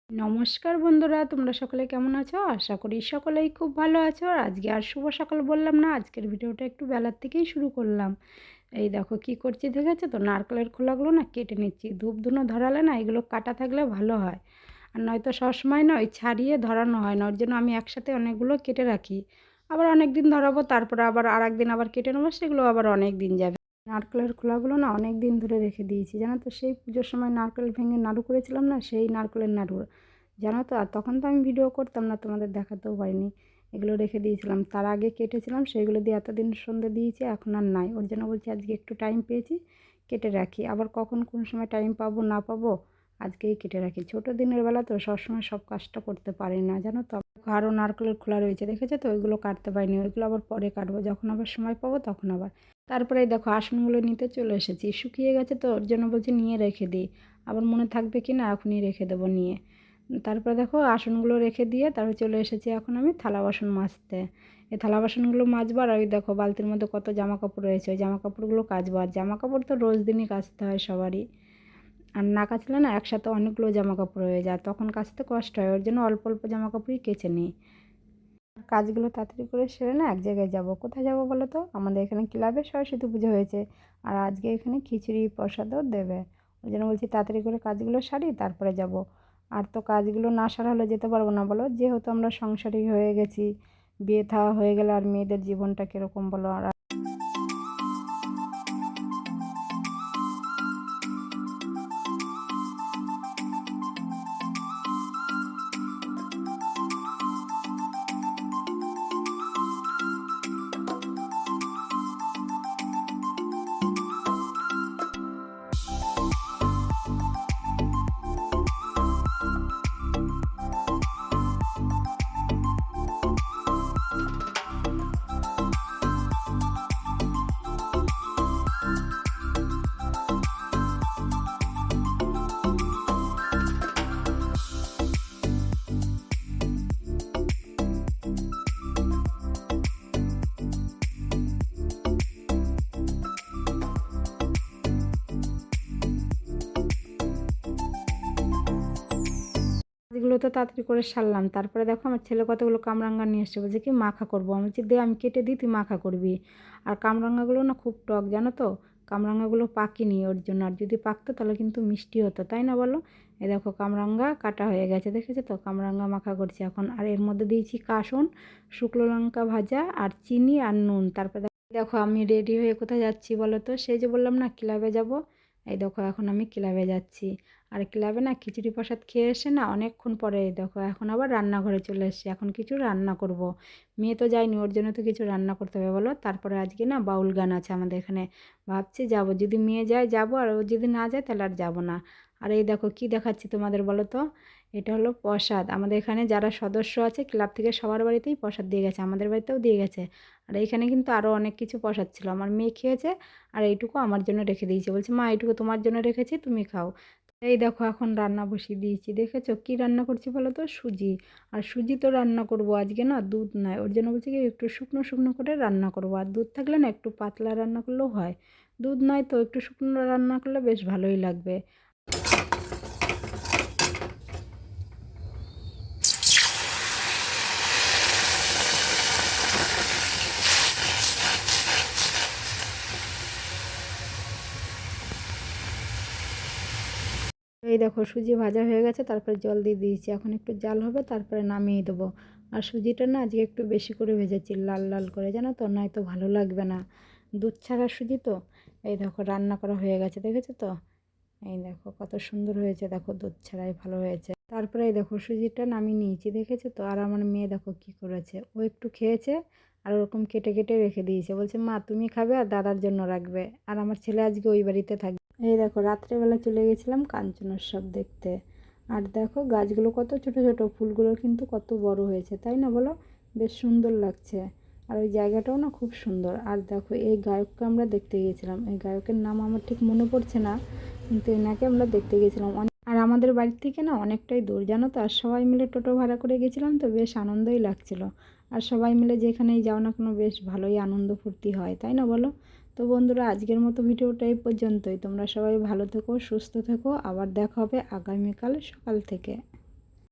নমস্কার বন্ধুরা, তোমরা সকলে কেমন আছো? আশা করি সকলেই খুব ভালো আছো। আর আজকে আর শুভ সকাল বললাম না, আজকের ভিডিওটা একটু বেলার থেকেই শুরু করলাম। এই দেখো কি করছি দেখেছো তো, নারকেলের খোলাগুলো না কেটে নিচ্ছি। ধূপ-ধুনো ধরালে না এগুলো কাটা থাকলে ভালো হয়, আর নয়তো সবসময় না ওই ছাড়িয়ে ধরানো হয় না। ওর জন্য আমি একসাথে অনেকগুলো কেটে রাখি, আবার অনেক দিন ধরাবো, তারপরে আবার আরেকদিন আবার কেটে নেবো, সেগুলো আবার অনেক দিন যাবে। নারকেলের খোলাগুলো না অনেক দিন ধরে রেখে দিয়েছি, জানো তো। সেই পুজোর সময় নারকেল ভেঙে নাড়ু করেছিলাম না, সেই নারকেলের নাড়ু, জানো তো। আর তখন তো আমি ভিডিও করতাম না, তোমাদের দেখাতেও পারিনি। এগুলো রেখে দিয়েছিলাম, তার আগে কেটেছিলাম, সেইগুলো দিয়ে এতদিন সন্ধে দিয়েছি, এখন আর নাই। ওর জন্য বলছি আজকে একটু টাইম পেয়েছি, কেটে রাখি। আবার কখন কোন সময় টাইম পাবো না পাবো, আজকেই কেটে রাখি। ছোটো দিনের বেলা তো সবসময় সব কাজটা করতে পারি না, জানো তো। আরও নারকেলের খোলা রয়েছে দেখেছো তো, ওইগুলো কাটতে পারিনি। ওইগুলো আবার পরে কাটবো, যখন আবার সময় পাবো তখন আবার। তারপরে দেখো আসনগুলো নিতে চলে এসেছি, শুকিয়ে গেছে তো, ওর জন্য বলছি নিয়ে রেখে দিই। আবার মনে থাকবে কি না, এখনই রেখে দেবো নিয়ে। তারপরে দেখো আসনগুলো রেখে দিয়ে তারপর চলে এসেছি এখন আমি থালা বাসন মাজতে। এই থালা বাসনগুলো মাজবো, আর ওই দেখো বালতির মধ্যে কত জামা কাপড় রয়েছে, ওই জামা কাপড়গুলো কাচবো। আর জামা কাপড় তো রোজ দিনই কাচতে হয় সবারই, আর না কাচলে না একসাথে অনেকগুলো জামা কাপড় হয়ে যায়, তখন কাচতে কষ্ট হয়। ওর জন্য অল্প অল্প জামা কাপড়ই কেচে নিই। কাজগুলো তাড়াতাড়ি করে সেরে না এক জায়গায় যাব। কোথায় যাব বলো তো? আমাদের এখানে ক্লাবে সরস্বতী পুজো হয়েছে, আর আজকে এখানে খিচুড়ি প্রসাদও দেবে। ওই জন্য বলছি তাড়াতাড়ি করে কাজগুলো সারি, তারপরে যাব। আর তো কাজগুলো না সারা হলে যেতে পারবো না বলো, যেহেতু আমরা সংসারী হয়ে গেছি। বিয়ে থাওয়া হয়ে গেলে আর মেয়েদের জীবনটা কীরকম বলো। আর এগুলো তো তাড়াতাড়ি করে সারলাম। তারপরে দেখো আমার ছেলে কতগুলো কামরাঙ্গা নিয়ে এসছে, বলছে কি মাখা করবো। আমি বলছি দে, আমি কেটে দিই, তুই মাখা করবি। আর কামরাঙ্গাগুলো না খুব টক, জানো তো। কামরাঙ্গাগুলো পাকিনি ওর জন্য, আর যদি পাকতো তাহলে কিন্তু মিষ্টি হতো, তাই না বলো। এই দেখো কামরাঙ্গা কাটা হয়ে গেছে, দেখেছো তো। কামরাঙ্গা মাখা করছি এখন। আর এর মধ্যে দিয়েছি কাসুন, শুকনো লঙ্কা ভাজা, আর চিনি আর নুন। তারপরে দেখো আমি রেডি হয়ে কোথায় যাচ্ছি বলো তো। সেই যে বললাম না ক্লাবে যাব, এই দেখো এখন আমি ক্লাবে যাচ্ছি। আর ক্লাবে না খিচুড়ি প্রসাদ খেয়ে এসে না অনেকক্ষণ পরে এই দেখো এখন আবার রান্নাঘরে চলে এসেছি, এখন কিছু রান্না করব। মেয়ে তো যায়নি, ওর জন্য তো কিছু রান্না করতে হবে বলো। তারপরে আজকে না বাউল গান আছে আমাদের এখানে, ভাবছি যাব। যদি মেয়ে যায় যাব, আর ও যদি না যায় তাহলে আর যাব না। আর এই দেখো কি দেখাচ্ছি তোমাদের বলো তো। এটা হলো প্রসাদ। আমাদের এখানে যারা সদস্য আছে ক্লাব থেকে সবার বাড়িতেই প্রসাদ দিয়ে গেছে, আমাদের বাড়িতেও দিয়ে গেছে। আর এইখানে কিন্তু আরও অনেক কিছু প্রসাদ ছিল, আমার মেয়ে খেয়েছে। আর এইটুকু আমার জন্য রেখে দিয়েছে, বলছে মা এইটুকু তোমার জন্য রেখেছি, তুমি খাও। এই দেখো এখন রান্না বসিয়ে দিয়েছি, দেখেছো কি রান্না করছি বলো তো, সুজি। আর সুজি তো রান্না করব আজকে, না দুধ নাই, ওর জন্য বলছি কি একটু শুকনো শুকনো করে রান্না করব। আর দুধ থাকলে না একটু পাতলা রান্না করলেও হয়, দুধ নাই তো একটু শুকনো রান্না করলে বেশ ভালোই লাগবে। এই দেখো সুজি ভাজা হয়ে গেছে, তারপরে জল দিয়ে দিয়েছি, এখন একটু জাল হবে তারপরে নামিয়ে দেবো। আর সুজিটা না আজকে একটু বেশি করে ভেজেছি, লাল লাল করে, জানো তো, নয়তো ভালো লাগবে না। দুধ ছাড়া সুজি তো। এই দেখো রান্না করা হয়ে গেছে, দেখেছো তো। এই দেখো কত সুন্দর হয়েছে, দেখো দুধ ছাড়াই ভালো হয়েছে। তারপরে এই দেখো সুজিটা নামিয়ে নিয়েছি, দেখেছো তো। আর আমার মেয়ে দেখো কি করেছে, ও একটু খেয়েছে, আর ওরকম কেটে কেটে রেখে দিয়েছে, বলছে মা তুমি খাবে আর দাদার জন্য রাখবে। আর আমার ছেলে আজকে ওই বাড়িতে থাকবে। এই দেখো রাত্রেবেলা চলে গেছিলাম কাঞ্চনোৎসব দেখতে। আর দেখো গাছগুলো কত ছোট ছোট, ফুলগুলো কিন্তু কত বড় হয়েছে, তাই না বলো। বেশ সুন্দর লাগছে। আর ওই জায়গাটাও না খুব সুন্দর। আর দেখো এই গায়ককে আমরা দেখতে গিয়েছিলাম, এই গায়কের নাম আমার ঠিক মনে পড়ছে না, কিন্তু এনাকে আমরা দেখতে গেছিলাম। আর আমাদের বাড়ি থেকে না অনেকটাই দূর, জানো তো। আর সবাই মিলে টোটো ভাড়া করে গেছিলাম তো, বেশ আনন্দই লাগছিল। আর সবাই মিলে যেখানেই যাও না কোনো বেশ ভালোই আনন্দ ফুর্তি হয়, তাই না বলো। তো বন্ধুরা আজকের মতো ভিডিওটা এই পর্যন্তই। তোমরা সবাই ভালো থেকো, সুস্থ থেকো, আবার দেখা হবে আগামীকাল সকাল থেকে।